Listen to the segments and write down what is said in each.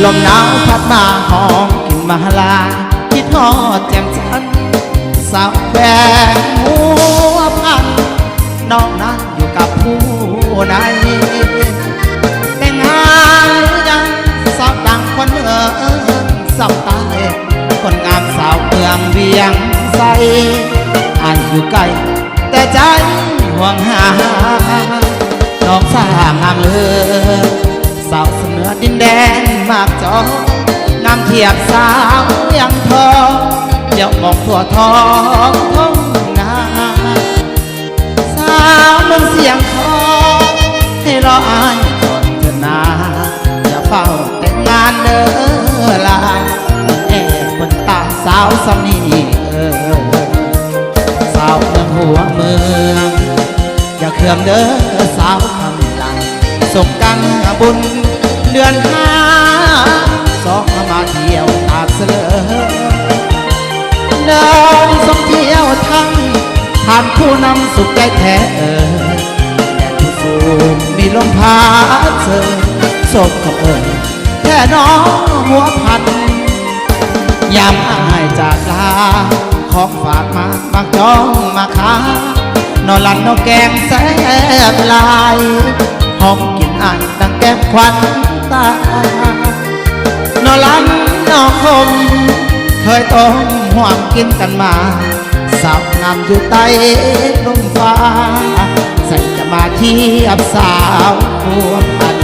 ลมหนาวพัดมาหอมกลิ่นมาลาคิดทอดแจ่มจันทร์สาวแบกหัวพันน้องนั้นอยู่กับผู้ใดแต่งงานยังสาวดังคนเมืองสาวใต้คนงามสาวเมืองเวียงใสอ่านอยู่ไกลแต่ใจห่วงหาน้องสาวงามเลือสาวเสนอดินแดนมากจองามเทียบสาวยังทองเดี๋ยวมองทั่วท้องท้องนาสาวเมืองเสียงทองให้รออายก่อนเถิดนาอย่าเฝ้าแต่งงานเด้อลาแอบคนตาสาวสำนีสาวเมืองหัวเมืองอย่าเคืองเด้อสาวคำลังส่งกันบุญเดือนห้าสองมาเที่ยวตากเสลอเดินสองเที่ยวทั้งผ่านผู้นำสุขใจแท้แดดที่สูงมีลมพัดเสยสมกับแค่น้องหัวพันยามอายจากลาของฝากมามักจ้องมาขานอนหลันนกแกงแซ่บลายหอมกลิ่นอายดังแก้มควันตานอนหลันนอกคมเคยต้มห่วงกินกันมาสาวงามอยู่ใต้ลมฟ้าใส่จะมาเทียบสาวหัวพัน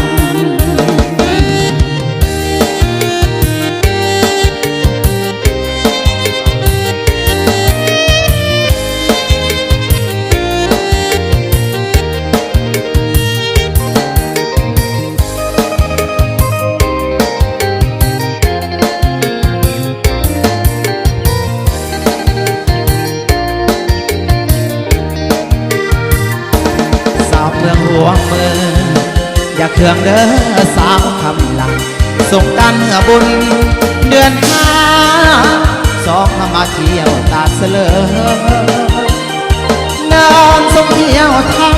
เมืองหัวเมืองอย่าเคืองเด้อสาวคำลังส่งกันบุญเดือนห้าสองมาเที่ยวตาเสลองานส่งเที่ยวทั้ง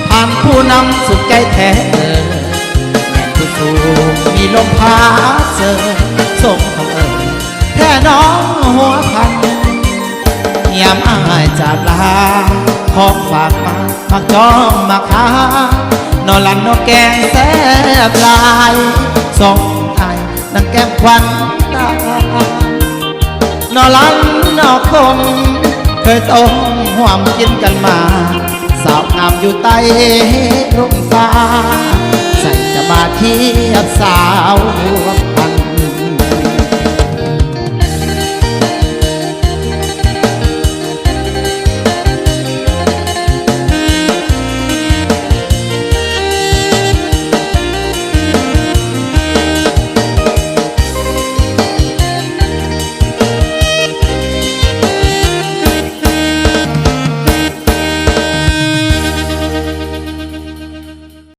ผ่านผู้นำสุขใจแท้แม่ผู้สูงมีลมพาเจอส่งของแค่น้องหัวพันยามอายจากลาของฝากมามักจ้องมาขานอนหลันนกแกงแซ่บลายส่งไอ้นังแก้มควันตานอนหลันนอกคมเคยต้มห่วงกินกันมาสาวงามอยู่ใต้ร่มฟ้าใส่จะมาเทียบสาว